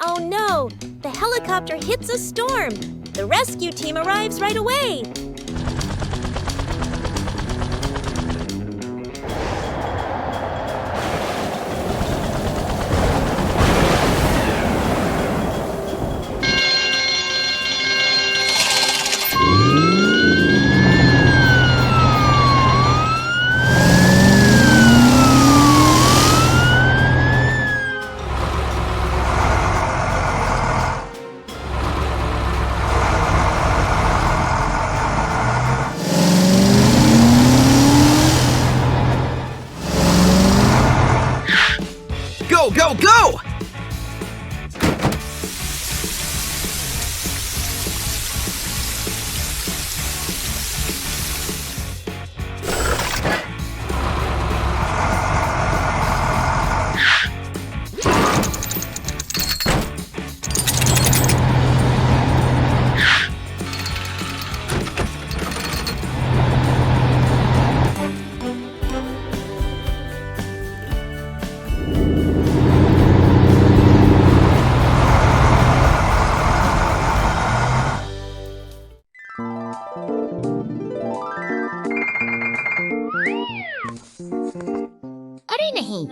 Oh no! The helicopter hits a storm! The rescue team arrives right away! Go, go, go! अरे नहीं,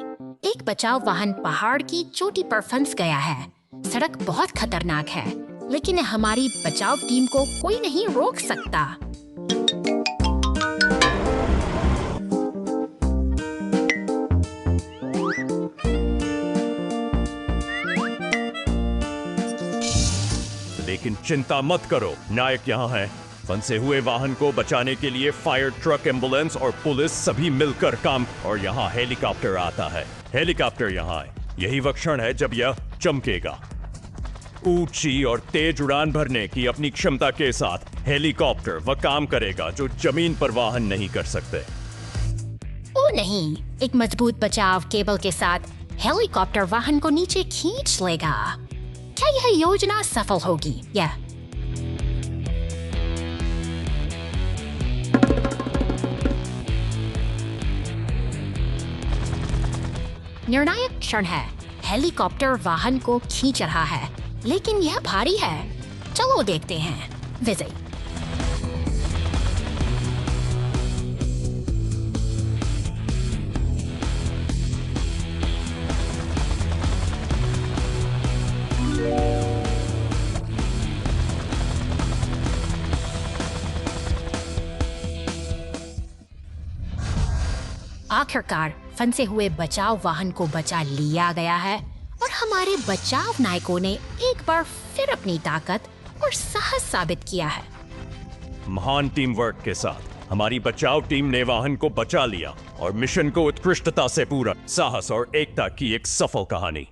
एक बचाव वाहन पहाड़ की चोटी पर फंस गया है। सड़क बहुत खतरनाक है, लेकिन हमारी बचाव टीम को कोई नहीं रोक सकता। लेकिन चिंता मत करो, नायक यहाँ है। फंसे हुए वाहन को बचाने के लिए फायर ट्रक, एम्बुलेंस और पुलिस सभी मिलकर काम, और यहाँ हेलीकॉप्टर आता है। हेलीकॉप्टर यहाँ है, यही वह क्षण है जब यह चमकेगा। ऊंची और तेज उड़ान भरने की अपनी क्षमता के साथ हेलीकॉप्टर वह काम करेगा जो जमीन पर वाहन नहीं कर सकते। ओ नहीं, एक मजबूत बचाव केबल के साथ हेलीकॉप्टर वाहन को नीचे खींच लेगा। क्या यह योजना सफल होगी? या निर्णायक क्षण है। हेलीकॉप्टर वाहन को खींच रहा है, लेकिन यह भारी है। चलो देखते हैं। विजय, आखिरकार फंसे हुए बचाव वाहन को बचा लिया गया है और हमारे बचाव नायकों ने एक बार फिर अपनी ताकत और साहस साबित किया है। महान टीम वर्क के साथ हमारी बचाव टीम ने वाहन को बचा लिया और मिशन को उत्कृष्टता से पूरा। साहस और एकता की एक सफल कहानी।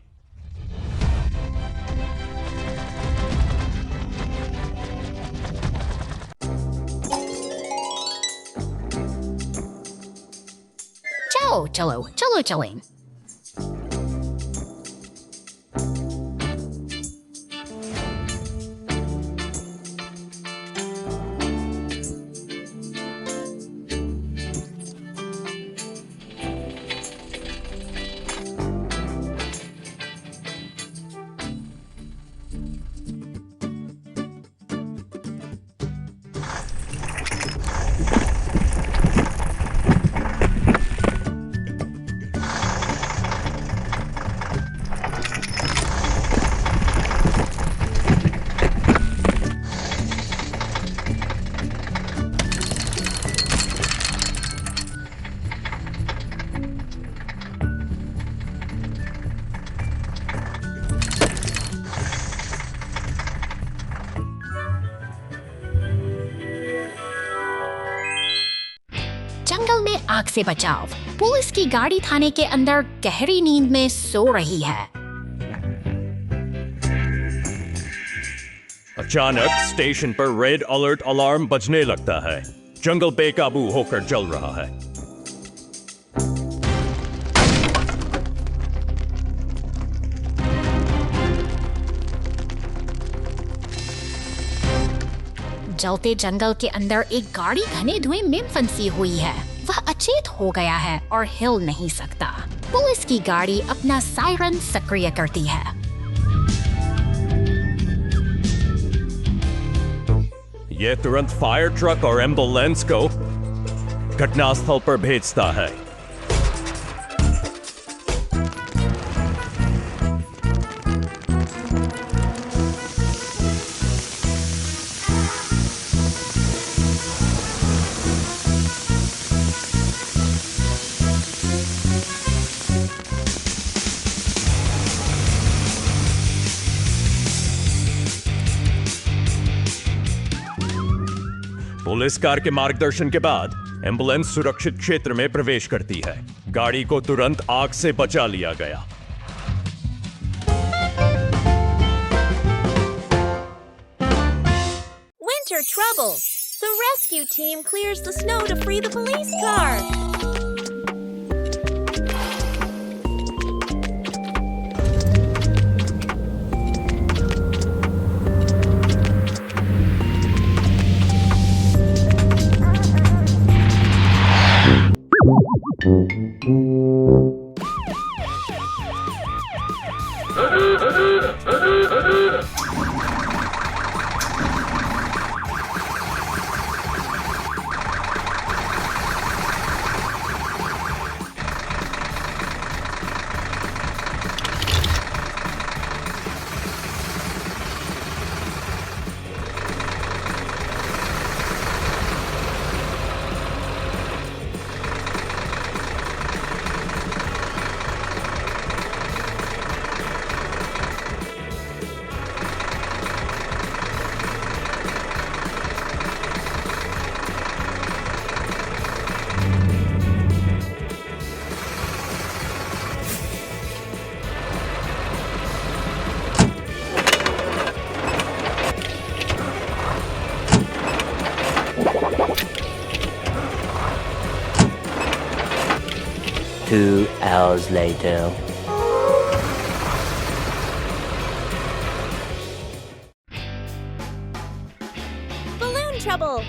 चलो चलो चलें। जंगल में आग से बचाव। पुलिस की गाड़ी थाने के अंदर गहरी नींद में सो रही है। अचानक स्टेशन पर रेड अलर्ट अलार्म बजने लगता है। जंगल बेकाबू होकर जल रहा है। जलते जंगल के अंदर एक गाड़ी घने धुएं में फंसी हुई है। वह अचेत हो गया है और हिल नहीं सकता। पुलिस की गाड़ी अपना सायरन सक्रिय करती है। यह तुरंत फायर ट्रक और एम्बुलेंस को घटनास्थल पर भेजता है। पुलिस कार के मार्गदर्शन के बाद एम्बुलेंस सुरक्षित क्षेत्र में प्रवेश करती है। गाड़ी को तुरंत आग से बचा लिया गया। Winter trouble. The rescue team clears the snow to free the police car. Two hours later. Balloon trouble.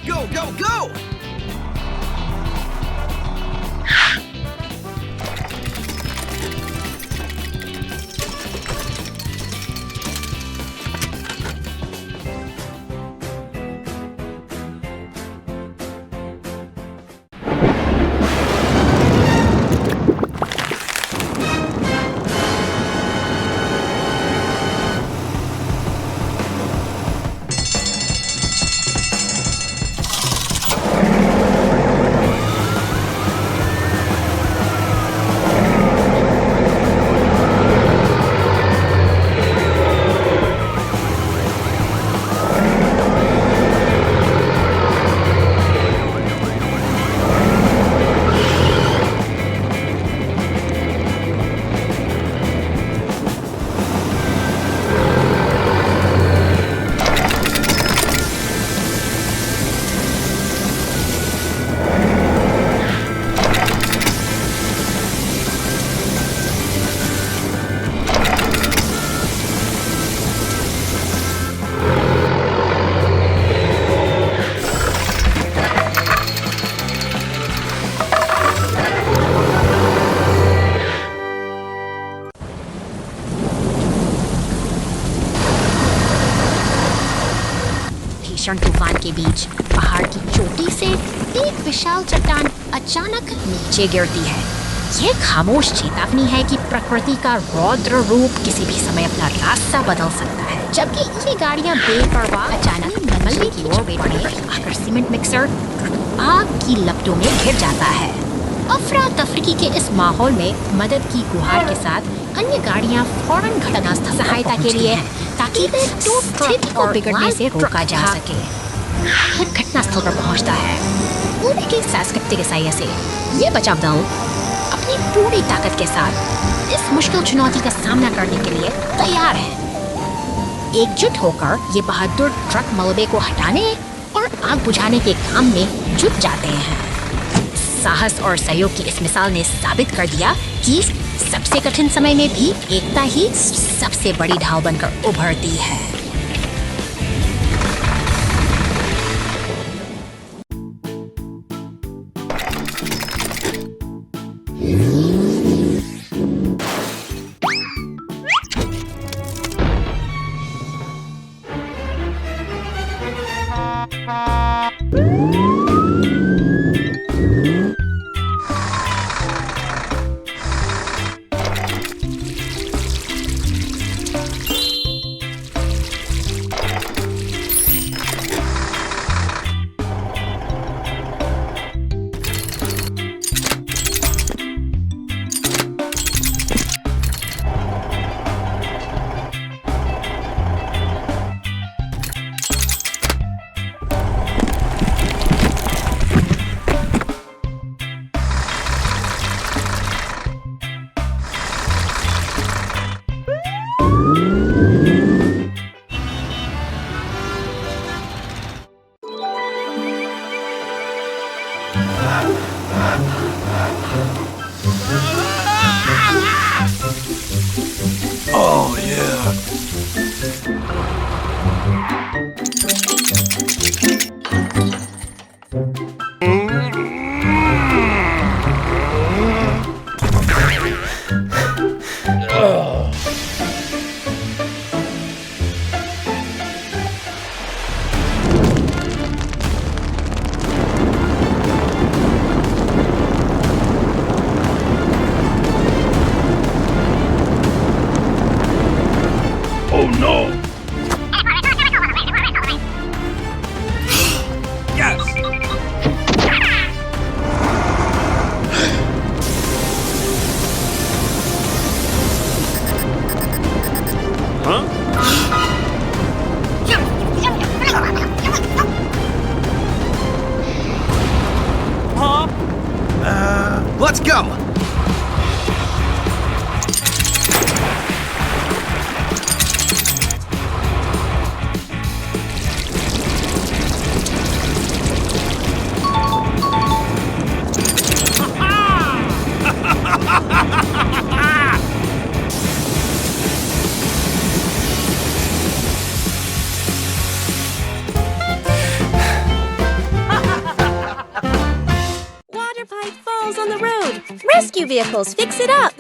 Go, go, go! भीषण तूफान के बीच पहाड़ की चोटी से एक विशाल चट्टान अचानक नीचे गिरती है। ये खामोश चेतावनी है कि प्रकृति का रौद्र रूप किसी भी समय अपना रास्ता बदल सकता है। जबकि ये गाड़ियां बेपरवाह अचानक मलबे की ओर बढ़े आकर सीमेंट मिक्सर आग की लपटों में घिर जाता है। अफरा तफरी के इस माहौल में मदद की गुहार के साथ अन्य गाड़ियां फौरन घटनास्थल सहायता के लिए ताकि स्थिति को बिगड़ने से रोका जा सके। फिर घटनास्थल पर पहुंचता है। पूरे के सांस्कृतिक ईसाई से ये बचाव दल अपनी पूरी ताकत के साथ इस मुश्किल चुनौती का सामना करने के लिए तैयार है। एकजुट होकर ये बहादुर ट्रक मलबे को हटाने और आग बुझाने के काम में जुट जाते हैं। साहस और सहयोग की इस मिसाल ने साबित कर दिया कि सबसे कठिन समय में भी एकता ही सबसे बड़ी ढाल बनकर उभरती है। Oh, yeah. Oh, no. Yes. Let's go. Water pipe falls on the road. Rescue vehicles fix it up.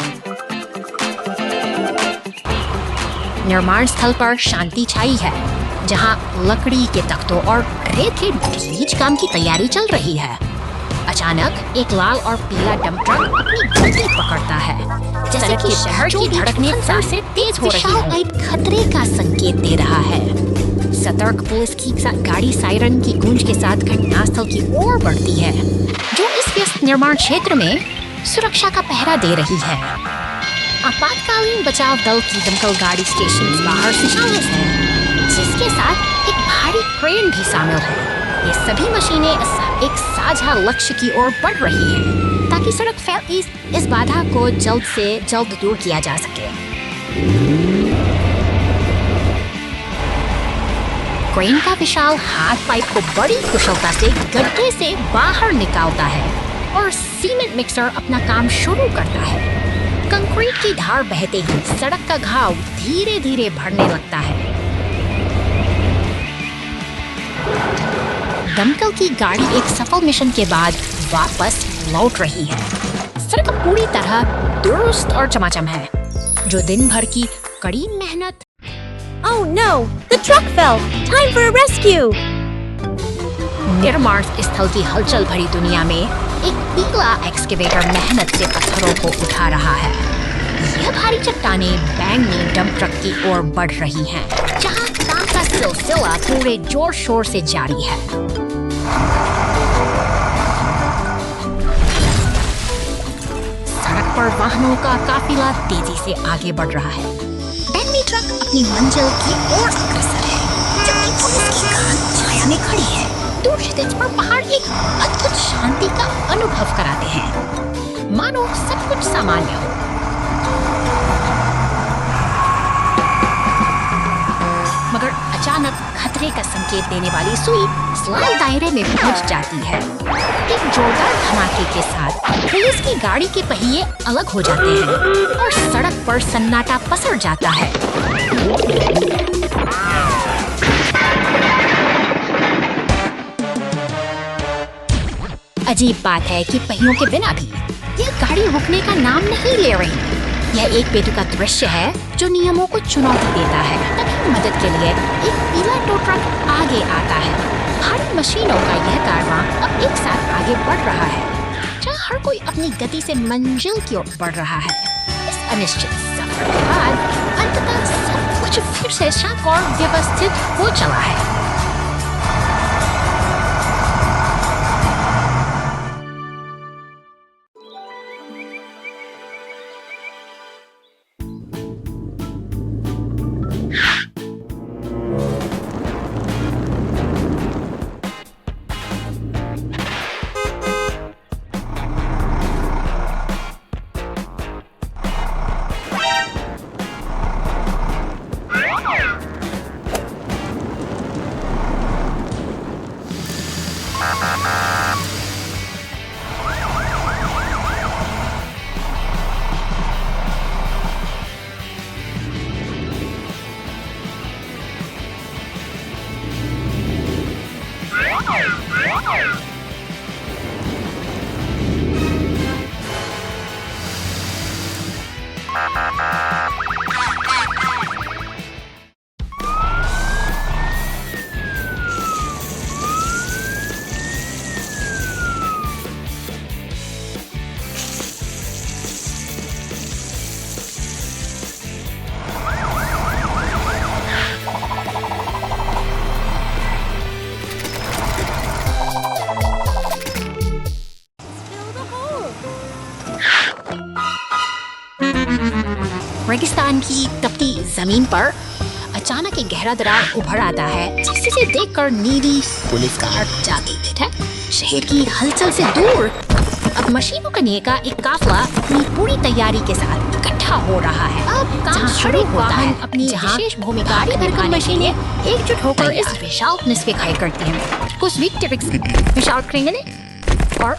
निर्माण स्थल पर शांति छाई है, जहां लकड़ी के तख्तों और रेत के बीच काम की तैयारी चल रही है। अचानक एक लाल और पीला डंप ट्रक अपनी गति पकड़ता है, जैसे कि शहर की धड़कनें फिर से तेज हो रही हैं। एक खतरे का संकेत दे रहा है। सतर्क पुलिस की गाड़ी सायरन की गूंज के साथ घटनास्थल की ओर बढ़ती है, जो इस व्यस्त निर्माण क्षेत्र में सुरक्षा का पहरा दे रही है। आपातकालीन बचाव दल की दमकल गाड़ी स्टेशन बाहर से शामिल है, जिसके साथ एक भारी क्रेन भी शामिल है। ये सभी मशीनें एक साझा लक्ष्य की ओर बढ़ रही हैं, ताकि सड़क फैल इस बाधा को जल्द से जल्द दूर किया जा सके। क्रेन का विशाल हाथ पाइप को बड़ी कुशलता से गड्ढे से बाहर निकालता है और सीमेंट मिक्सर अपना काम शुरू करता है। कंक्रीट की धार बहते ही सड़क का घाव धीरे धीरे भरने लगता है। दमकल की गाड़ी एक सफल मिशन के बाद वापस लौट रही है। सड़क पूरी तरह दुरुस्त और चमाचम है, जो दिन भर की कड़ी मेहनत। Oh no! The truck fell! Time for a rescue! निर्माण स्थल की हलचल भरी दुनिया में एक पीला एक्सकेवेटर मेहनत से पत्थरों को उठा रहा है। यह भारी चट्टानें बैंग में डंप ट्रक की ओर बढ़ रही हैं, जहां काम का सिलसिला पूरे जोर शोर से जारी है। सड़क पर वाहनों का काफिला तेजी से आगे बढ़ रहा है। बैंगनी ट्रक अपनी मंजिल की ओर अग्रसर है, जबकि पुलिस की कार छाया में खड़ी है। दूर क्षितिज पर पहाड़ एक अद्भुत शांति का अनुभव कराते हैं, मानो सब कुछ सामान्य हो। मगर अचानक खतरे का संकेत देने वाली सुई लाल दायरे में पहुंच जाती है। एक जोरदार धमाके के साथ पुलिस की गाड़ी के पहिए अलग हो जाते हैं और सड़क पर सन्नाटा पसर जाता है। अजीब बात है कि पहियों के बिना भी यह गाड़ी रुकने का नाम नहीं ले रही। यह एक बेतुका दृश्य है जो नियमों को चुनौती देता है। तभी मदद के लिए एक पीला टो ट्रक आगे आता है। भारी मशीनों का यह कारवां अब एक साथ आगे बढ़ रहा है, जहाँ हर कोई अपनी गति से मंजिल की ओर बढ़ रहा है। इस अनिश्चित सफर के बाद अंततः सब कुछ फिर से शांत और व्यवस्थित हो चला है। रेगिस्तान की तपती जमीन पर अचानक एक गहरा दरार उभर आता है, जिसे देखकर नीली पुलिस कार जागी है। शहर की हलचल से दूर अब मशीनों का नेका एक काफिला अपनी पूरी तैयारी के साथ इकट्ठा हो रहा है। अब काम शुरू होता है, अपनी विशेष भूमिका भरकर मशीनें एकजुट होकर इस विशाल निस्फे खाई करती हैं। कुछ विशाल क्रेंगने और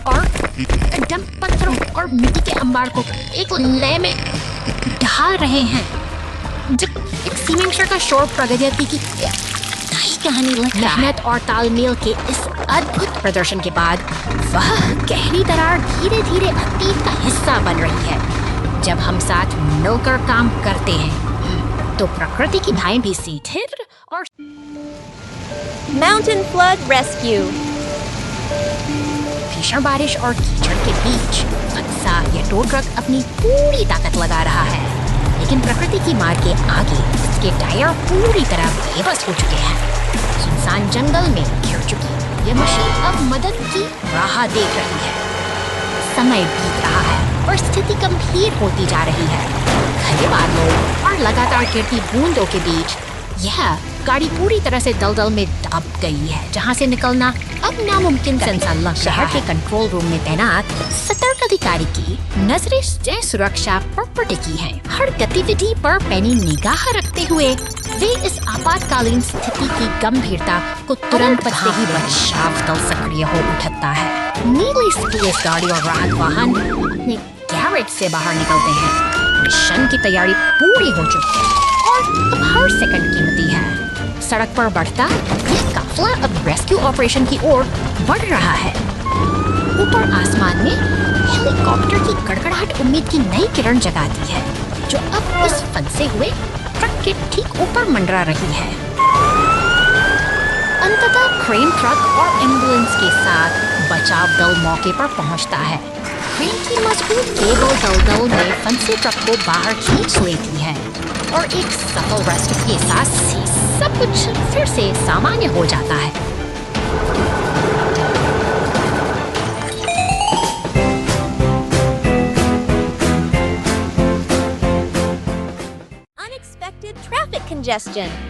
डंप पत्थरों और मिट्टी के अंबार को एक लय में ढाल रहे हैं। जब एक सीमेंट का शोर प्रगति की कहानी मेहनत और तालमेल के इस अद्भुत प्रदर्शन के बाद वह गहरी दरार धीरे धीरे अतीत का हिस्सा बन रही है। जब हम साथ मिलकर काम करते हैं तो प्रकृति की धाएं भी स्थिर और Mountain Flood Rescue. भीषण बारिश और कीचड़ के बीच अक्सा यह टो ट्रक अपनी पूरी ताकत लगा रहा है, लेकिन प्रकृति की मार के आगे इसके टायर पूरी तरह बेबस हो चुके हैं। सुनसान जंगल में घिर चुकी यह मशीन अब मदद की राह देख रही है। समय बीत रहा है और स्थिति गंभीर होती जा रही है। घने बादलों और लगातार गिरती बूंदों के बीच यह गाड़ी पूरी तरह से दलदल में दब गई है, जहां से निकलना अब नामुमकिन सा लग शहर के कंट्रोल रूम में तैनात सतर्क अधिकारी की नजरें जय सुरक्षा पर टिकी हैं। हर गतिविधि पर पैनी निगाह रखते हुए वे इस आपातकालीन स्थिति की गंभीरता को तुरंत से ही बचाव दल सक्रिय हो उठता है। नीली पुलिस गाड़ी और राहत वाहन अपने गैरेज से बाहर निकलते हैं। मिशन की तैयारी पूरी हो चुकी है और अब हर सेकंड कीमती है। सड़क पर बढ़ता यह काफिला अब रेस्क्यू ऑपरेशन की ओर बढ़ रहा है। ऊपर आसमान में हेलीकॉप्टर की गड़गड़ाहट उम्मीद की नई किरण जगाती है, जो अब उस फंसे हुए ट्रक के ठीक ऊपर मंडरा रही है। अंततः क्रेन ट्रक और एम्बुलेंस के साथ बचाव दल मौके पर पहुंचता है। क्रेन की मजबूत केबल दलदल में फंसे ट्रक को बाहर खींच लेती है और एक सफल रेस्क्यू के साथ सब कुछ फिर से सामान्य हो जाता है। Unexpected traffic congestion.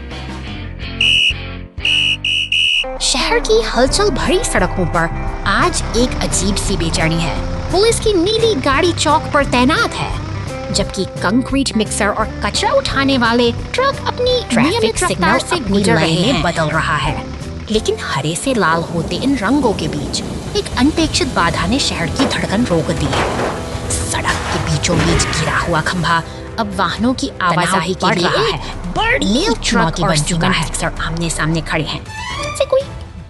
शहर की हलचल भरी सड़कों पर आज एक अजीब सी बेचैनी है। पुलिस की नीली गाड़ी चौक पर तैनात है, जबकि कंक्रीट मिक्सर और कचरा उठाने वाले ट्रक अपनी ट्रैफिक सिग्नल से गुजर रहे हैं बदल रहा है। लेकिन हरे से लाल होते इन रंगों के बीच एक अनपेक्षित बाधा ने शहर की धड़कन रोक दी है। सड़क के बीचों बीच गिरा हुआ खंभा अब वाहनों की आवाजाही बढ़ रहा है। बड़ी चुनौती बन चुका है। आमने सामने खड़े हैं, जैसे कोई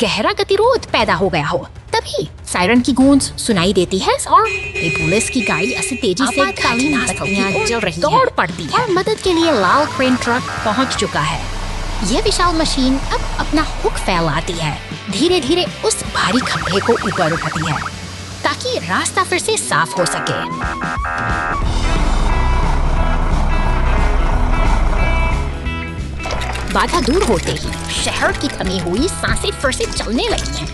गहरा गतिरोध पैदा हो गया हो। तभी सायरन की गूंज सुनाई देती है और पुलिस की गाड़ी ऐसी तेजी से घटनास्थल चल रही दौड़ पड़ती है और मदद के लिए लाल क्रेन ट्रक पहुंच चुका है। यह विशाल मशीन अब अपना हुक फैलाती है, धीरे धीरे उस भारी खंभे को ऊपर उठाती है ताकि रास्ता फिर से साफ हो सके। बाधा दूर होते ही शहर की थमी हुई सांसें फिर से चलने लगी हैं।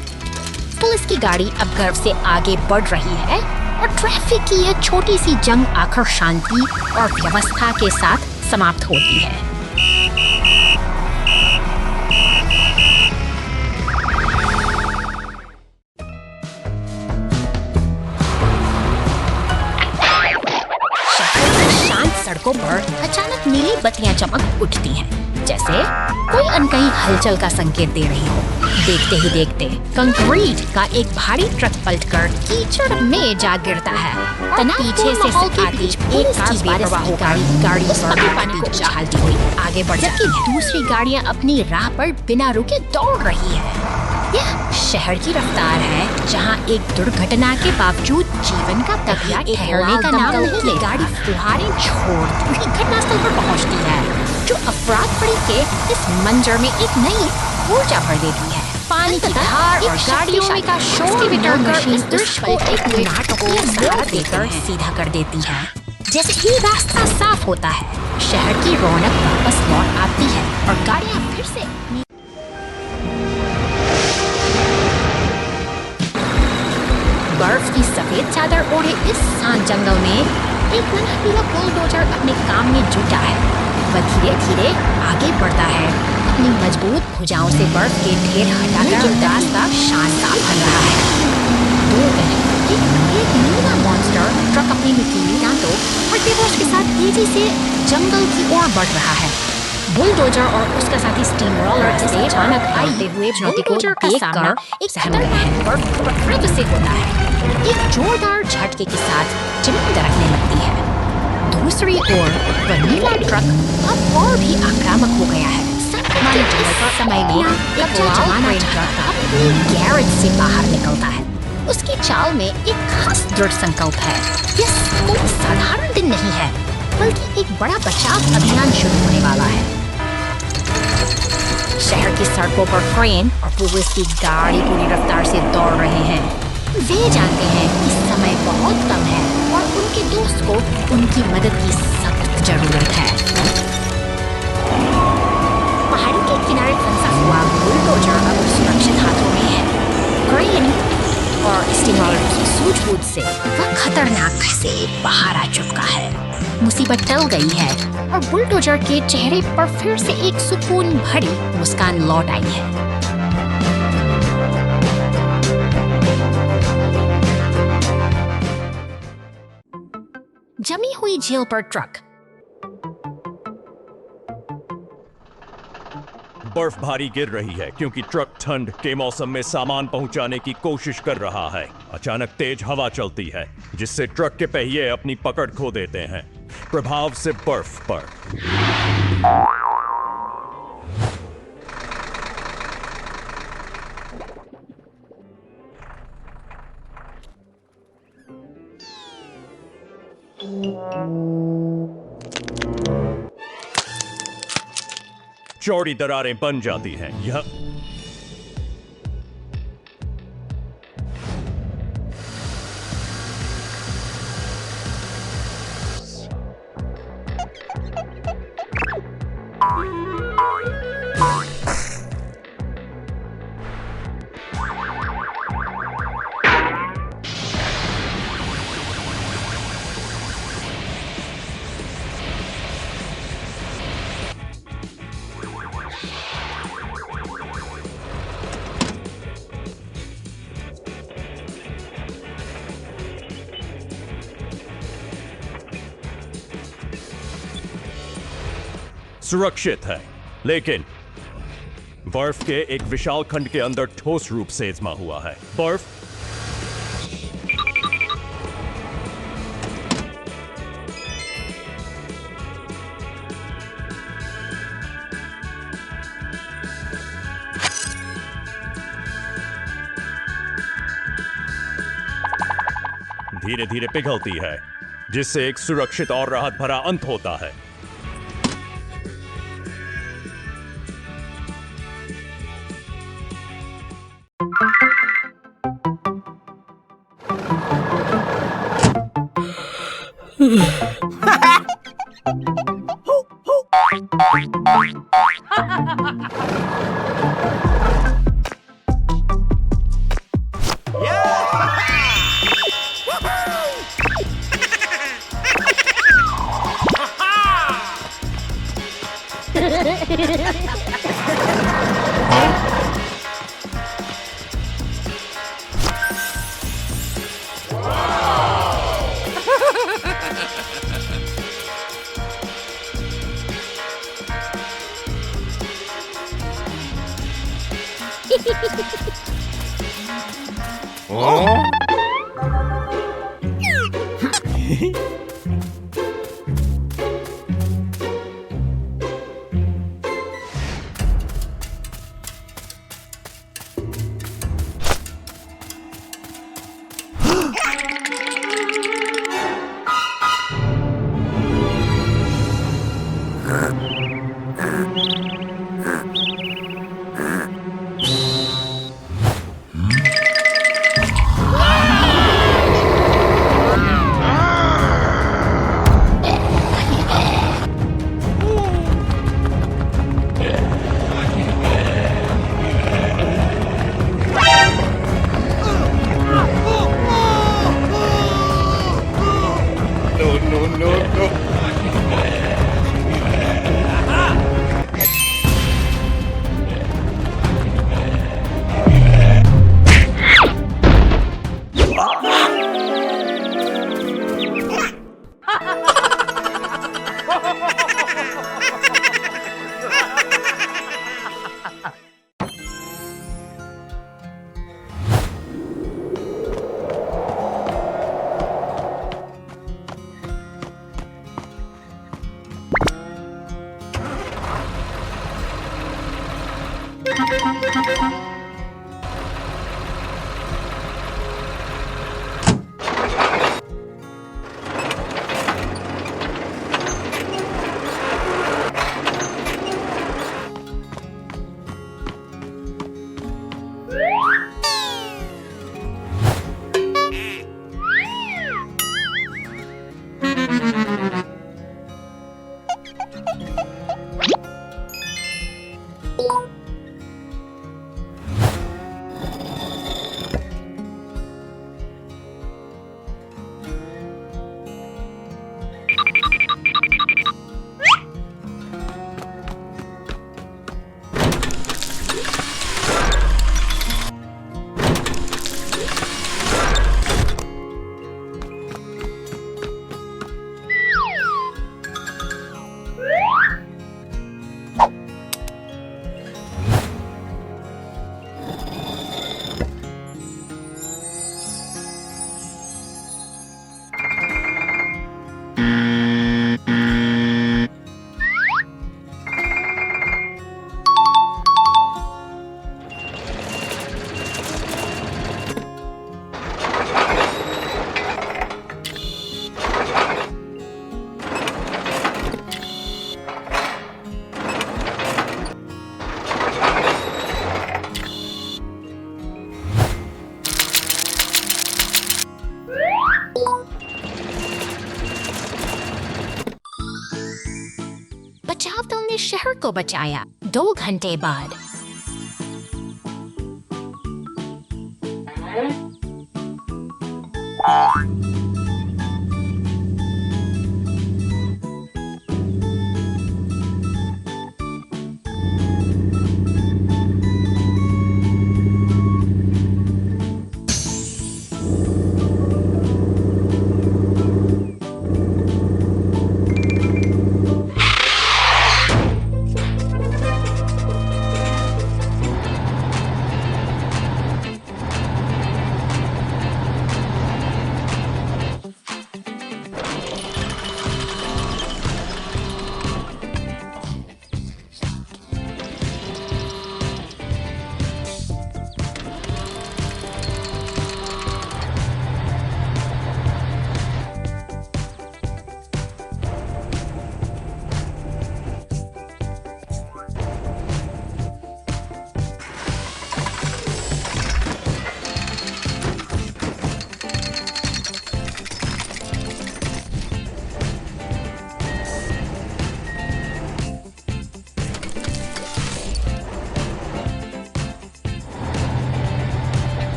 पुलिस की गाड़ी अब गर्व से आगे बढ़ रही है और ट्रैफिक की यह छोटी सी जंग आखिर शांति और व्यवस्था के साथ समाप्त होती है। शहर की शांत सड़कों पर अचानक नीली बत्तियां चमक उठती हैं, जैसे कोई अनकही हलचल का संकेत दे रही हो। देखते ही देखते कंक्रीट का एक भारी ट्रक पलटकर कीचड़ में जा गिरता है। पीछे से आती एक कार बेपरवाह गाड़ी पानी को उछालती हुई आगे बढ़ जाती है। दूसरी गाड़ियां अपनी राह पर बिना रुके दौड़ रही है। यह शहर की रफ्तार है, जहां एक दुर्घटना के बावजूद जीवन का तकिया ठहरने का नाम नहीं ले। गाड़ी फुहारें छोड़ती हुई घटनास्थल पर पहुंचती है, जो अपराध पड़ी के इस मंजर में एक नई ऊर्जा भर देती है। पानी की धार और गाड़ियों में का शोर मशीन इस दृश्य को एक नाटकीय सहारा देकर सीधा कर देती है। जैसे ही रास्ता साफ होता है, शहर की रौनक वापस लौट आती है और गाड़ियां फिर से बर्फ की सफेद चादर ओढ़े इस शांत जंगल में एक नन्हा बुलडोजर अपने काम में जुटा है। वह धीरे धीरे आगे बढ़ता है, अपनी मजबूत भुजाओं से बर्फ के ढेर हटाकर रास्ता शानदार बन रहा है। दूर में एक नीला मॉन्स्टर ट्रक अपनी नुकीली दांतों और पेवर्स के साथ तेजी से जंगल की ओर बढ़ रहा है। बुलडोजर और उसका साथी स्टीम रोलर से अचानक आते हुए चुनौती को देखकर एक खतरनाक बर्फ प्रकृति से होता है। एक जोरदार झटके के साथ जमीन दरकने लगती है। दूसरी ओर वह नीला ट्रक अब और भी आक्रामक हो गया है। समय में एक जमाना ट्रक अपनी गैरेज से बाहर निकलता है। उसकी चाल में एक खास दृढ़ संकल्प है। यह कोई साधारण दिन नहीं है, बल्कि एक बड़ा बचाव अभियान शुरू होने वाला है। शहर की सड़कों पर क्रेन और पुलिस की गाड़ी पूरी रफ्तार से दौड़ रहे हैं। वे जानते हैं कि समय बहुत कम है और उनके दोस्त को उनकी मदद की सख्त जरूरत है। पहाड़ी के किनारे फंसा हुआ बुलडोजर अब सुरक्षित हाथों में है। क्रेन और स्टीमर की सूझबूझ से वह खतरनाक से बाहर आ चुका है। मुसीबत टल गई है और बुलडोजर के चेहरे पर फिर से एक सुकून भरी मुस्कान लौट आई है। जमी हुई झील पर ट्रक। बर्फ भारी गिर रही है क्योंकि ट्रक ठंड के मौसम में सामान पहुंचाने की कोशिश कर रहा है। अचानक तेज हवा चलती है, जिससे ट्रक के पहिए अपनी पकड़ खो देते हैं, प्रभाव से बर्फ पर। चौड़ी दरारें बन जाती हैं। सुरक्षित है, लेकिन बर्फ के एक विशाल खंड के अंदर ठोस रूप से इजमा हुआ है। बर्फ धीरे धीरे पिघलती है, जिससे एक सुरक्षित और राहत भरा अंत होता है। बचाव दल ने शहर को बचाया 2 घंटे बाद।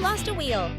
lost a wheel.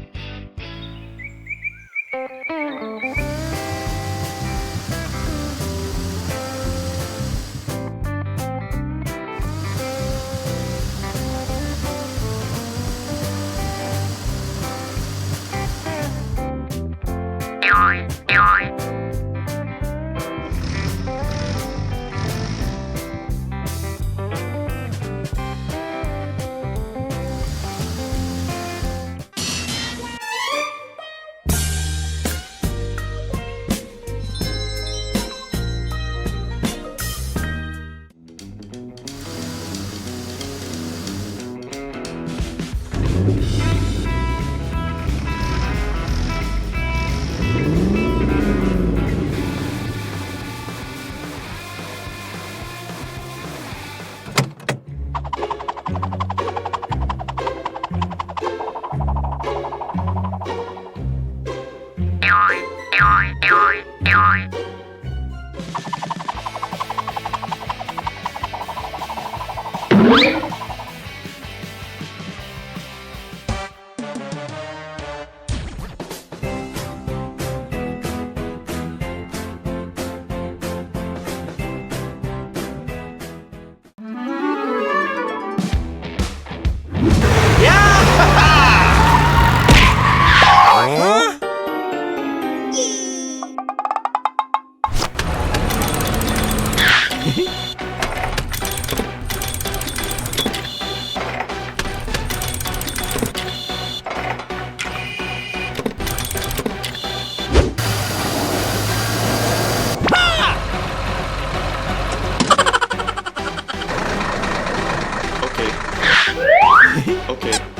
Okay.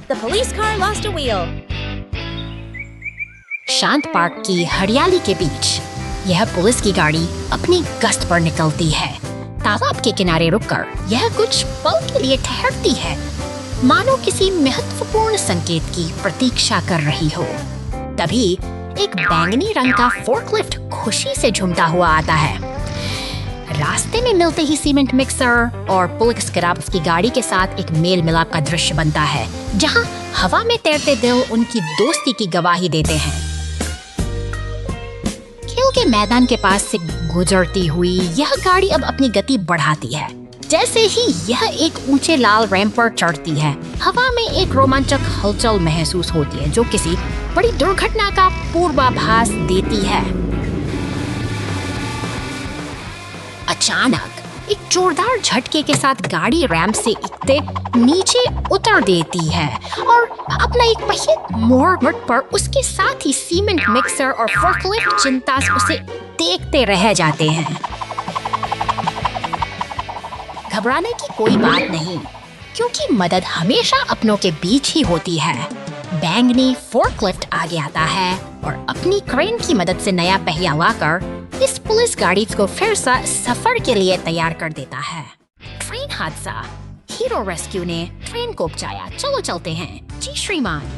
The police car lost a wheel. शांत पार्क की हरियाली के बीच यह पुलिस की गाड़ी अपनी गश्त पर निकलती है। तालाब के किनारे रुककर यह कुछ पल के लिए ठहरती है, मानो किसी महत्वपूर्ण संकेत की प्रतीक्षा कर रही हो। तभी एक बैंगनी रंग का फोर्कलिफ्ट खुशी से झूमता हुआ आता है। रास्ते में मिलते ही सीमेंट मिक्सर और पुलिस ग्राब्स की गाड़ी के साथ एक मेल मिलाप का दृश्य बनता है, जहां हवा में तैरते दिल उनकी दोस्ती की गवाही देते हैं। खेल के मैदान के पास से गुजरती हुई यह गाड़ी अब अपनी गति बढ़ाती है। जैसे ही यह एक ऊंचे लाल रैंप पर चढ़ती है, हवा में एक रोमांचक हलचल महसूस होती है जो किसी बड़ी दुर्घटना का पूर्वाभास देती है। अचानक एक जोरदार झटके के साथ गाड़ी रैंप से इकते नीचे उतर देती है और अपना एक पहिया मोड़ पर उसके साथ ही सीमेंट मिक्सर और फोर्कलिफ्ट चिंता से उसे देखते रह जाते हैं। घबराने की कोई बात नहीं, क्योंकि मदद हमेशा अपनों के बीच ही होती है। बैंगनी फोर्कलिफ्ट आगे आता है और अपनी क्रेन की मदद से नया पहिया लाकर इस पुलिस गाड़ी को फिर से सफर के लिए तैयार कर देता है। ट्रेन हादसा, हीरो रेस्क्यू ने ट्रेन को बचाया। चलो चलते हैं। जी श्रीमान।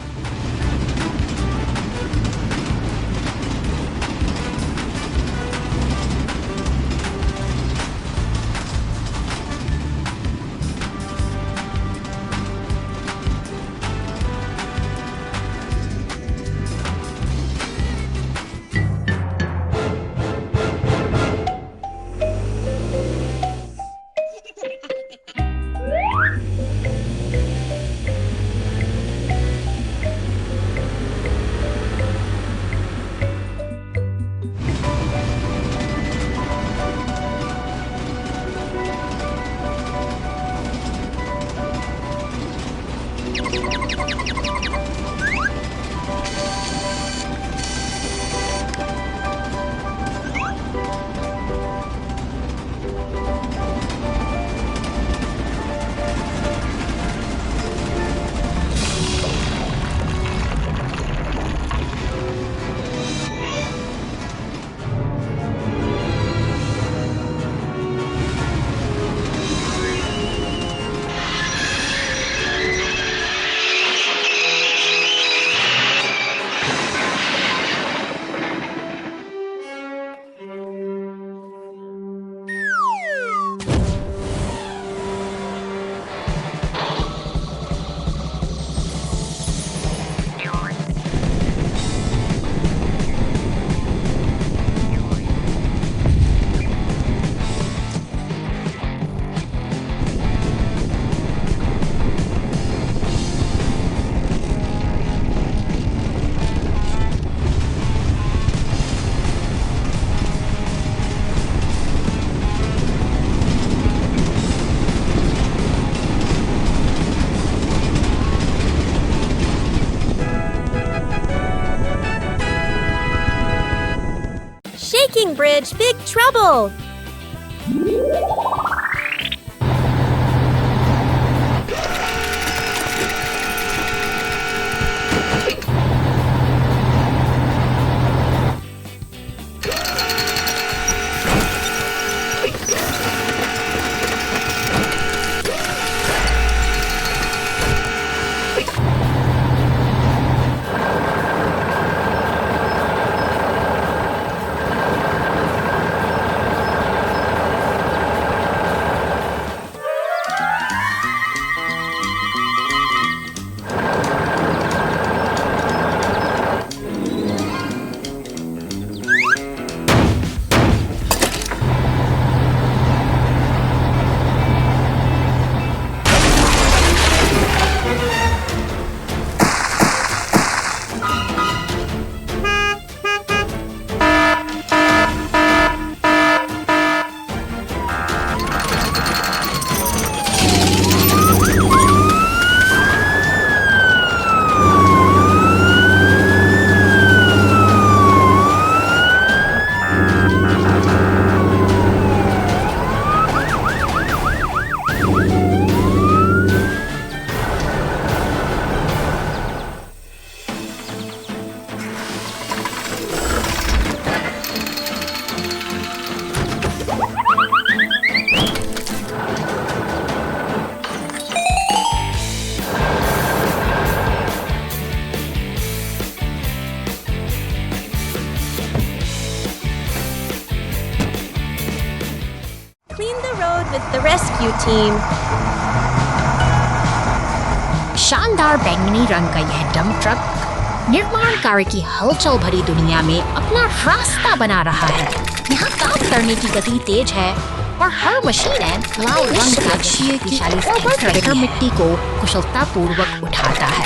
bridge, big trouble! Clean the road with the rescue team. शानदार बैंगनी रंग का यह डंप ट्रक निर्माण कार्य की हलचल भरी दुनिया में अपना रास्ता बना रहा है। यहाँ काम करने की गति तेज है और हर मशीन लाल रंग का ट्रैक्टर मिट्टी को कुशलता पूर्वक उठाता है।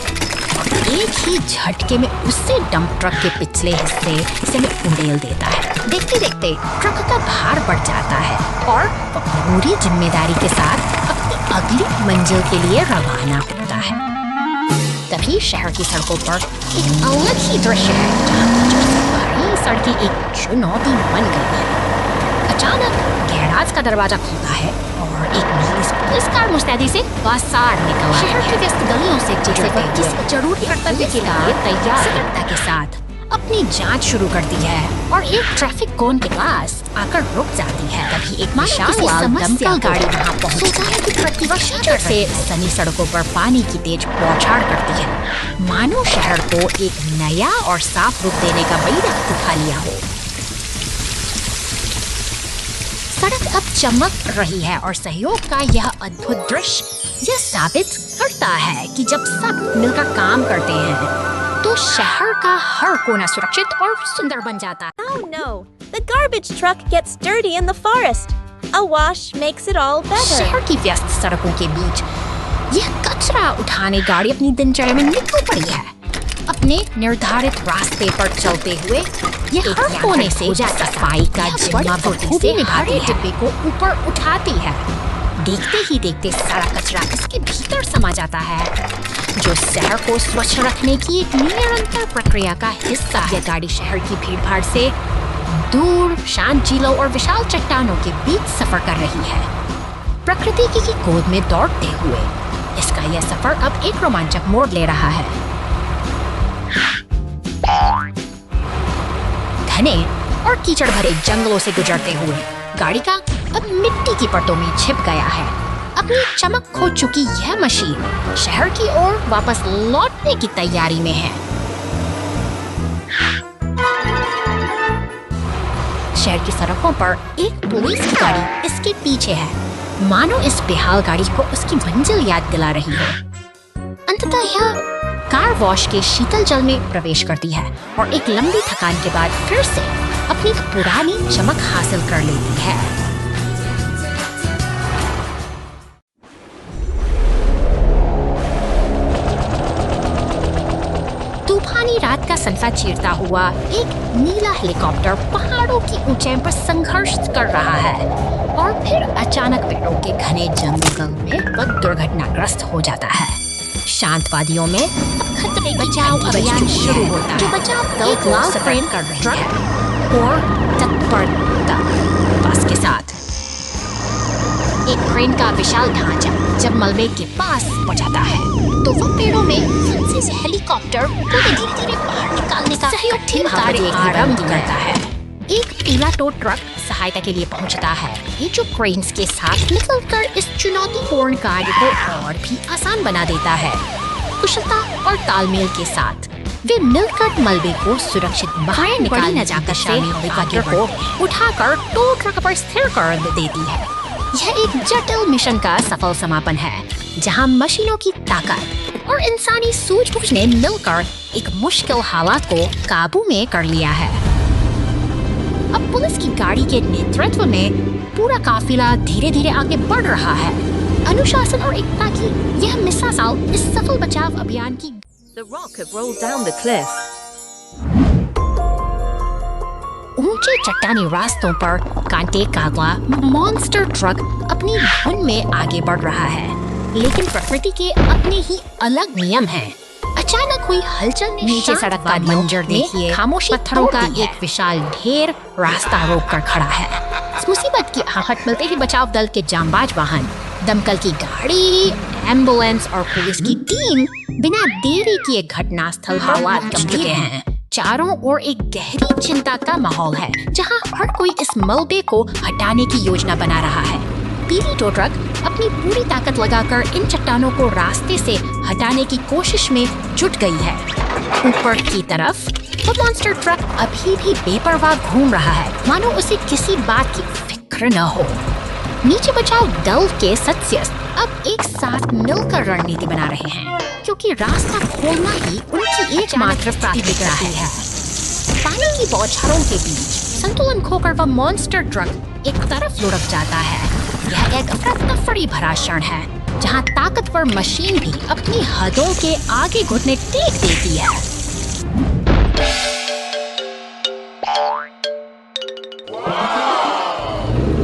एक ही झटके में उससे डंप ट्रक के पिछले हिस्से से में उड़ेल देता है। देखते देखते ट्रक का भार बढ़ जाता है और पूरी जिम्मेदारी के साथ अपनी अगली मंजिल के लिए रवाना होता है। तभी शहर की सड़कों पर एक अलग ही दृश्य है, जहाँ बड़ी सड़कें एक चुनौती बन गई है। अचानक गैराज का दरवाजा खुलता है और एक नीली पुलिस कार मुस्तैदी से बाजार निकल आई है। शहर की व्यस्त गलियों से गुजरते किसी जरूरी कर्तव्य के लिए तैयार के साथ अपनी जांच शुरू करती है और एक ट्रैफिक कोन के पास आकर रुक जाती है। तभी एक विशाल लाल दमकल गाड़ी वहां पहुंचती है कि प्रतिवर्ष से सनी सड़कों पर पानी की तेज बौछार करती है, मानो शहर को एक नया और साफ रूप देने का बड़ी वक्त दिखा लिया हो। सड़क अब चमक रही है और सहयोग का यह अद्भुत दृश्य यह साबित करता है कि जब सब मिलकर काम करते हैं तो शहर का हर कोना सुरक्षित और सुंदर बन जाता है। Oh no! The garbage truck gets dirty in the forest. A wash makes it all better. शहर की व्यस्त सड़कों के बीच यह कचरा उठाने गाड़ी अपनी दिनचर्या में निकल पड़ी है। अपने निर्धारित रास्ते पर चलते हुए यह हर कोने से सफाई का जिम्मा बखूबी निभाती है, डिब्बे को ऊपर उठाती है। देखते ही देखते सारा कचरा इसके भीतर समा जाता है, जो शहर को स्वच्छ रखने की एक निरंतर प्रक्रिया का हिस्सा है। यह गाड़ी शहर की भीड़भाड़ से दूर शांत झीलों और विशाल चट्टानों के बीच सफर कर रही है, प्रकृति की गोद में दौड़ते हुए। इसका यह सफर अब एक रोमांचक मोड़ ले रहा है। घने और कीचड़ भरे जंगलों से गुजरते हुए गाड़ी का अब मिट्टी की परतों में छिप गया है। अपनी चमक खो चुकी यह मशीन शहर की ओर वापस लौटने की तैयारी में है। शहर की सड़कों पर एक पुलिस की गाड़ी इसके पीछे है, मानो इस बेहाल गाड़ी को उसकी मंजिल याद दिला रही हो। अंततः यह कार वॉश के शीतल जल में प्रवेश करती है और एक लंबी थकान के बाद फिर से अपनी पुरानी चमक हासिल कर लेती है। तूफानी रात का सनसा चीरता हुआ एक नीला हेलीकॉप्टर पहाड़ों की ऊंचाई पर संघर्ष कर रहा है और फिर अचानक पेड़ों के घने जंगल में वह दुर्घटनाग्रस्त हो जाता है। शांत वादियों में अब खतरे बचाव अभियान शुरू होता है। जो बचाव दल को सतर्क कर रहे हैं और ऊपर तक बस के साथ। एक क्रेन का विशाल ढांचा जब मलबे के पास पहुंचाता है तो वो पेड़ों में फंसे से हेलीकॉप्टर को धीरे धीरे बाहर निकालने का कठिन कार्य आरंभ करता है। एक पीला टो ट्रक सहायता के लिए पहुंचता है, ये जो क्रेन्स के साथ निकलकर इस चुनौतीपूर्ण कार्य को और भी आसान बना देता है। कुशलता और तालमेल के साथ वे मिलकर मलबे को सुरक्षित बाहर निकालने जाकर हेलीकॉप्टर को उठाकर टो ट्रक पर स्थिर कर देती है। यह एक जटिल मिशन का सफल समापन है, जहां मशीनों की ताकत और इंसानी सूझबूझ ने मिलकर एक मुश्किल हालात को काबू में कर लिया है। अब पुलिस की गाड़ी के नेतृत्व में पूरा काफिला धीरे धीरे आगे बढ़ रहा है। अनुशासन और एकता की यह मिसाल इस सफल बचाव अभियान की। The rock had rolled down the cliff. ऊंचे चट्टानी रास्तों पर कांटे काला मॉन्स्टर ट्रक अपनी धुन में आगे बढ़ रहा है, लेकिन प्रकृति के अपने ही अलग नियम हैं। अचानक हुई हलचल ने नीचे सड़क का मंजर देखिए। खामोशी पत्थरों का एक विशाल ढेर रास्ता रोककर खड़ा है। इस मुसीबत की आहट मिलते ही बचाव दल के जांबाज वाहन, दमकल की गाड़ी, एम्बुलेंस और पुलिस की टीम बिना देरी किए घटनास्थल पर पहुंच चुके हैं। चारों ओर एक गहरी चिंता का माहौल है, जहां हर कोई इस मलबे को हटाने की योजना बना रहा है। पीली टो ट्रक अपनी पूरी ताकत लगाकर इन चट्टानों को रास्ते से हटाने की कोशिश में जुट गई है। ऊपर की तरफ वो मॉन्स्टर ट्रक अभी भी बेपरवाह घूम रहा है, मानो उसे किसी बात की फिक्र न हो। नीचे बचाव दल के सदस्य अब एक साथ मिलकर रणनीति बना रहे हैं, क्योंकि रास्ता खोलना ही उनकी एकमात्र प्राथमिकता है। पानी की बौछारों के बीच संतुलन खोकर वह मॉन्स्टर ट्रक एक तरफ लुढ़क जाता है। यह एक अफरा-तफरी भरा क्षण है, जहां ताकतवर मशीन भी अपनी हदों के आगे घुटने टेक देती है।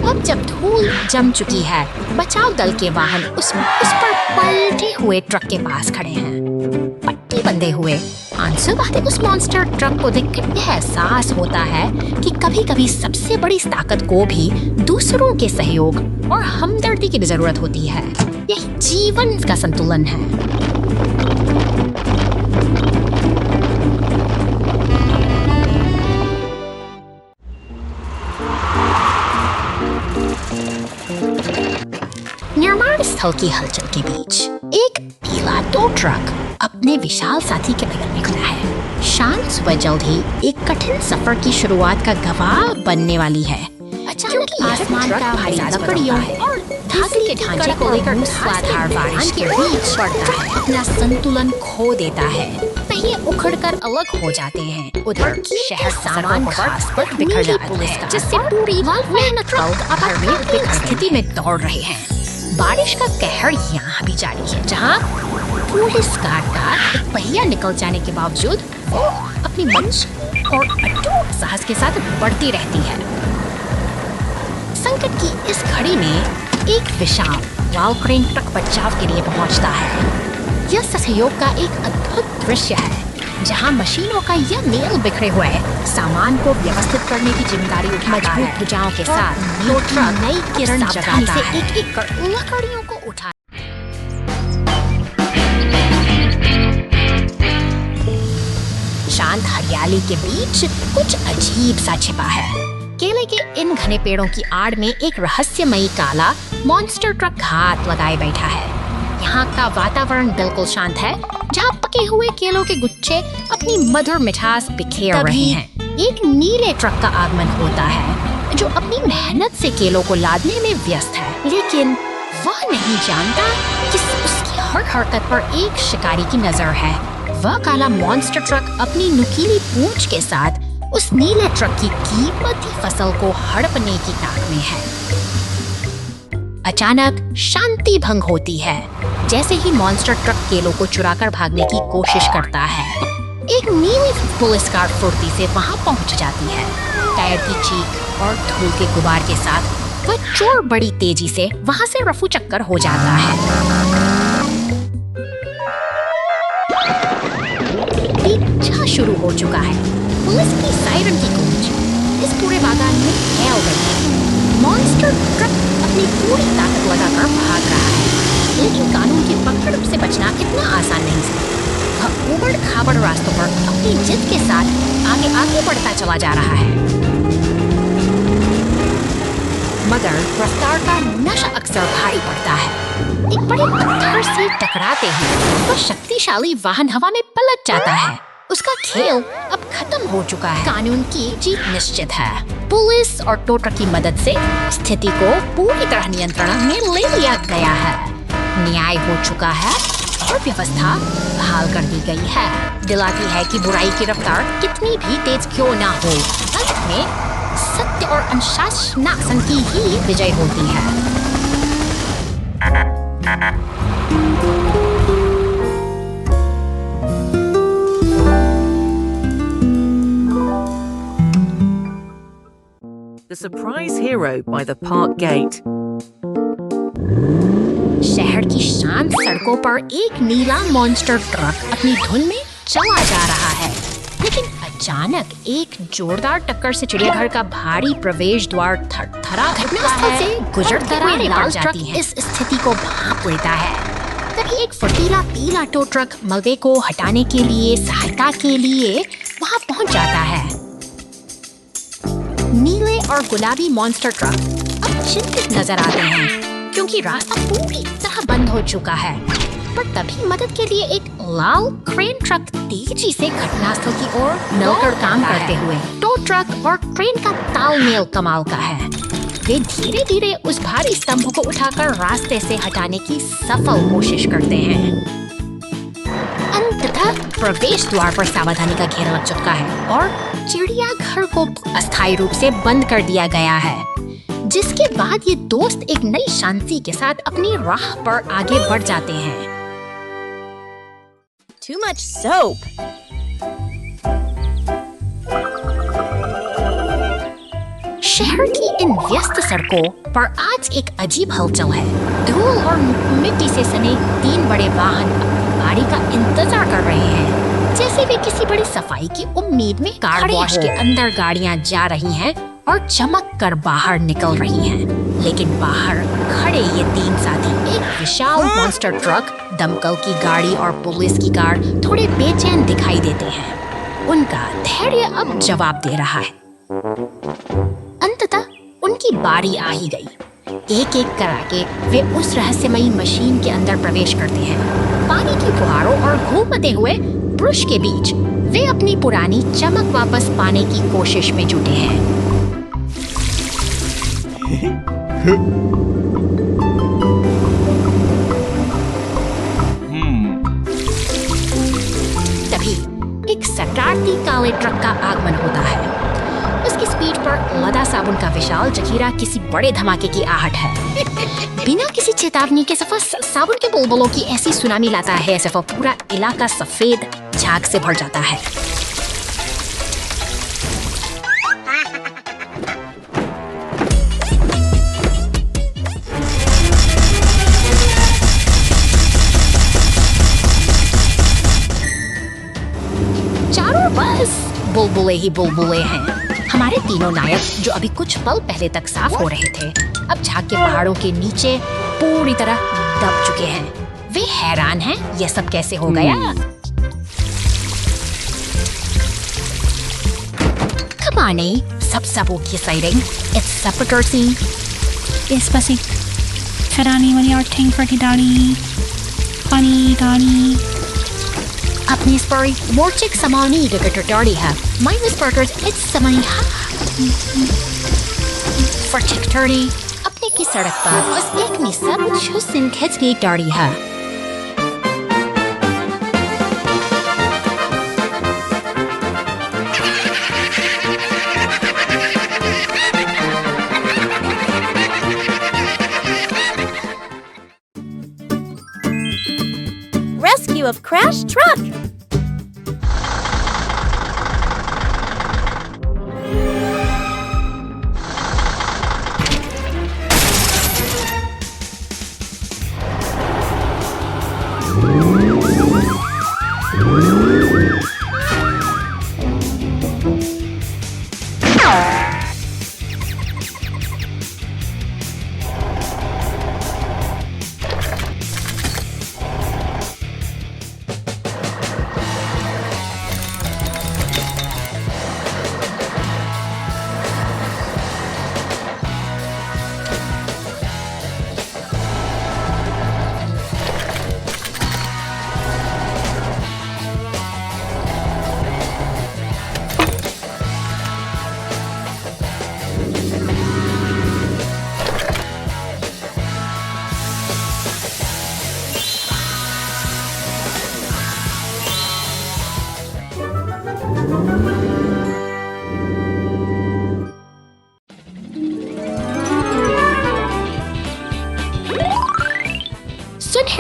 अब जब धूल जम चुकी है, बचाव दल के वाहन उस पर पलटे हुए ट्रक के पास खड़े हैं। पट्टी बंधे हुए आंसू बहते उस मॉन्स्टर ट्रक को देखकर यह एहसास होता है कि कभी-कभी सबसे बड़ी ताकत को भी दूसरों के सहयोग और हमदर्दी की जरूरत होती है। यही जीवन का संतुलन है। निर्माण स्थल की हलचल के बीच एक पीला टो ट्रक अपने विशाल साथी के बगल में खड़ा है। शांत सुबह जल्द ही एक कठिन सफर की शुरुआत का गवाह बनने वाली है। अचानक आसमान का भारी लकड़ियों और धागे के ढांचे को लेकर मूसलाधार बारिश के बीच पड़ता है, अपना संतुलन खो देता है। पहिए उखड़कर अलग हो जाते हैं। उधर शहर सामान खास पर बिखर जाता है, जिससे पूरी मेहनत आपातकालीन स्थिति में दौड़ रहे हैं। बारिश का कहर यहाँ भी जारी है, जहाँ पुलिस कार का एक पहिया निकल जाने के बावजूद वो अपनी मंच और अटूट साहस के साथ बढ़ती रहती है। संकट की इस घड़ी में एक विशाल वाल क्रेन ट्रक बचाव के लिए पहुंचता है। यह सहयोग का एक अद्भुत दृश्य है, जहां मशीनों का यह मेल बिखरे हुए सामान को व्यवस्थित करने की जिम्मेदारी उठाता है। मजबूत भुजाओं के साथ वो ट्रक नई किरण जगाता है, एक-एक कर लकड़ियों को उठा। शांत हरियाली के बीच कुछ अजीब सा छिपा है। केले के इन घने पेड़ों की आड़ में एक रहस्यमयी काला मॉन्स्टर ट्रक घात लगाए बैठा है। यहाँ का वातावरण बिल्कुल शांत है, जहाँ पके हुए केलों के गुच्छे अपनी मधुर मिठास बिखेर रहे हैं। एक नीले ट्रक का आगमन होता है, जो अपनी मेहनत से केलों को लादने में व्यस्त है, लेकिन वह नहीं जानता कि उसकी हर हरकत पर एक शिकारी की नजर है। वह काला मॉन्स्टर ट्रक अपनी नुकीली पूंछ के साथ उस नीले ट्रक की कीमती फसल को हड़पने की ताक में है। अचानक शांति भंग होती है, जैसे ही मॉन्स्टर ट्रक केलों को चुराकर भागने की कोशिश करता है। एक नीली पुलिस कार फुर्ती से वहां पहुंच जाती है। टायर की चीख और धूल के गुबार के साथ वह चोर बड़ी तेजी से वहां से रफू चक्कर हो जाता है। पीछा शुरू हो चुका है। पुलिस की सायरन की गूंज इस पूरे बागान में फैल गई है। मॉन्स्टर ट्रक अपनी पूरी ताकत लगाकर भाग रहा है, लेकिन कानून की पकड़ से बचना इतना आसान नहीं है। वह उबड़ खाबड़ रास्तों पर अपनी जिद के साथ आगे बढ़ता चला जा रहा है, मगर रफ्तार का नशा अक्सर भारी पड़ता है। एक बड़े पत्थर से टकराते ही वह शक्तिशाली वाहन हवा में पलट जाता है। उसका खेल अब खत्म हो चुका है। कानून की जीत निश्चित है। पुलिस और टो ट्रक की मदद से स्थिति को पूरी तरह नियंत्रण में ले लिया गया है। न्याय हो चुका है और व्यवस्था बहाल कर दी गई है। दिलाती है कि बुराई की रफ्तार कितनी भी तेज क्यों ना हो, अंत में सत्य और अनुशासन की ही विजय होती है। The surprise hero by the park gate. शहर की शांत सड़कों पर एक नीला मॉन्स्टर ट्रक अपनी धुन में चला जा रहा है, लेकिन अचानक एक जोरदार टक्कर से चिड़ियाघर का भारी प्रवेश द्वार थरथरा घटनास्थल से गुजरते हुए लाल ट्रक इस स्थिति को भांप लेता है। तभी एक फुर्तीला पीला टो ट्रक मलबे को हटाने के लिए सहायता के लिए वहां पहुंच जाता है। नीले और गुलाबी मॉन्स्टर ट्रक अब चिंतित नजर आते हैं, क्योंकि रास्ता पूरी तरह बंद हो चुका है। पर तभी मदद के लिए एक लाल क्रेन ट्रक तेजी से घटनास्थल की ओर मिलकर काम करते हुए। टो ट्रक और क्रेन का तालमेल कमाल का है। वे धीरे धीरे उस भारी स्तंभ को उठाकर रास्ते से हटाने की सफल कोशिश करते हैं। अंततः प्रवेश द्वार पर सावधानी का घेरा लग चुका है और चिड़ियाघर को अस्थायी रूप से बंद कर दिया गया है, जिसके बाद ये दोस्त एक नई शांति के साथ अपनी राह पर आगे बढ़ जाते हैं। Too much soap. शहर की इन व्यस्त सड़कों पर आज एक अजीब हलचल है। धूल और मिट्टी से सने 3 बड़े वाहन अपनी बारी का इंतजार कर रहे हैं, जैसे वे किसी बड़ी सफाई की उम्मीद में कार वॉश के अंदर गाड़ियां जा रही हैं और चमक कर बाहर निकल रही हैं। लेकिन बाहर खड़े ये 3 साथी, एक विशाल मॉन्स्टर ट्रक, दमकल की गाड़ी और पुलिस की कार, थोड़े बेचैन दिखाई देते हैं। उनका धैर्य अब जवाब दे रहा है। अंततः उनकी बारी आ ही गई। एक एक करके वे उस रहस्यमयी मशीन के अंदर प्रवेश करते हैं। पानी की फुहारों और घूमते हुए ब्रश के बीच वे अपनी पुरानी चमक वापस पाने की कोशिश में जुटे हैं। तभी एक शरारती काले ट्रक का आगमन होता है। उसकी स्पीड पर लदा साबुन का विशाल जखीरा किसी बड़े धमाके की आहट है। बिना किसी चेतावनी के साबुन के बुलबुलों की ऐसी सुनामी लाता है, ऐसे पूरा इलाका सफेद झाग से भर जाता है। चारों बस बुलबुले ही बुलबुले हैं। हमारे तीनों नायक, जो अभी कुछ पल पहले तक साफ हो रहे थे, अब झाग के पहाड़ों के नीचे पूरी तरह दब चुके हैं। वे हैरान हैं, यह सब कैसे हो गया। Come on, sabsabuti sighting. It's Sapagursi. Especially Ferrani when you're ting for Kidani. Funny Dani. अपनी स्परी मोर्चिक समानी डगटड़ी है। माइनस बर्गर्स इट्स समानी फर्टिकटड़ी अपने की सड़क पर बस एक में सब छुसिन खिंच की डाड़ी है। Rescue of crashed truck.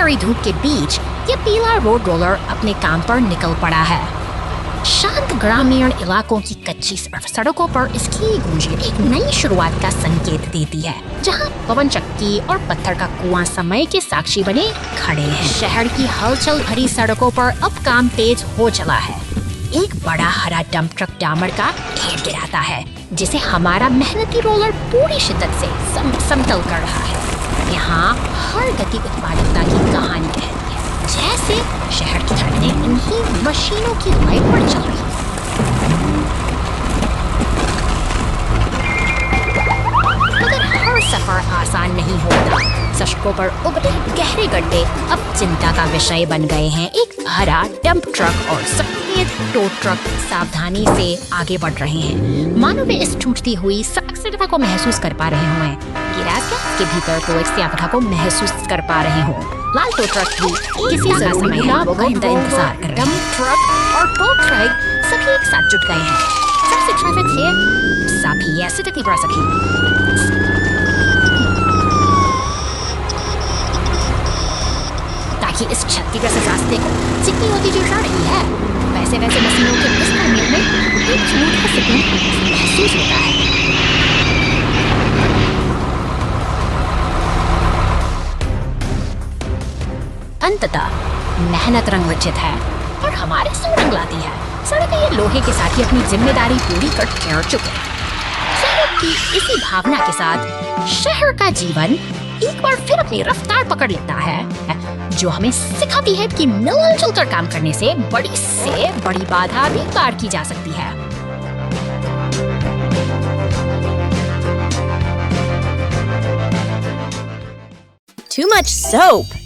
कड़ी धूप के बीच ये पीला रोड रोलर अपने काम पर निकल पड़ा है। शांत ग्रामीण इलाकों की कच्ची सड़कों पर इसकी गूंज एक नई शुरुआत का संकेत देती है, जहां पवन चक्की और पत्थर का कुआं समय के साक्षी बने खड़े हैं। शहर की हलचल भरी सड़कों पर अब काम तेज हो चला है। एक बड़ा हरा डंप ट्रक डामर का ढेर गिराता है, जिसे हमारा मेहनती रोलर पूरी शिद्दत से समतल कर रहा है। यहाँ हर गति उत्पादकता की कहानी कहती है, जैसे शहर की धड़कनें इन्हीं मशीनों की लाइन पर चल रही हैं। मगर हर सफर आसान नहीं होता। सड़कों पर उभरे गहरे गड्ढे अब चिंता का विषय बन गए हैं। एक हरा डंप ट्रक और सफेद टो ट्रक सावधानी से आगे बढ़ रहे हैं, मानो वे इस टूटती हुई सड़क सुरक्षा को महसूस कर पा रहे हों। गिराज के भीतर तो एक स्यापथा को महसूस कर पा रहे हों। लाल टो ट्रक भी किसी समय का आइंदा इंतजार कर रहे हैं। डंप ट्रक और टो ट्रक सभी एक साथ जुट गए हैं। सबसे ट्रैफिक है सभी ऐसे तक नहीं बढ़ सके, ताकि इस क्षतिग्रस्त रास्ते को चिकनी होती जो जा रही है। वैसे वैसे मशीनों के इस तालमेल में एक झूठ का सुकून महसूस होता है। अंततः मेहनत रंग रचित है और हमारे सो रंग लाती है। सड़कें ये लोहे के साथ ही अपनी जिम्मेदारी पूरी कर ठहर चुके हैं। शहर की इसी भावना के साथ शहर का जीवन एक बार फिर अपनी रफ्तार पकड़ लेता है, जो हमें सिखाती है कि मिलजुल कर काम करने से बड़ी बाधा भी पार की जा सकती है। Too much soap.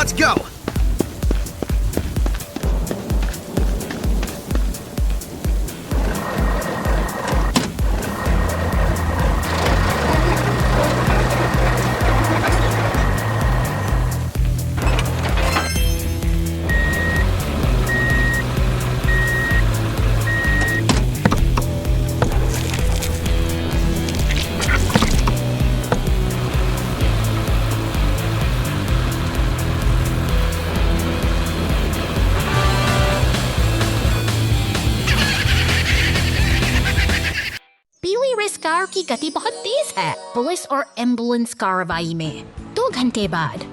Let's go! पीली रेस कार की गति बहुत तेज है। पुलिस और एम्बुलेंस कार्रवाई में 2 घंटे बाद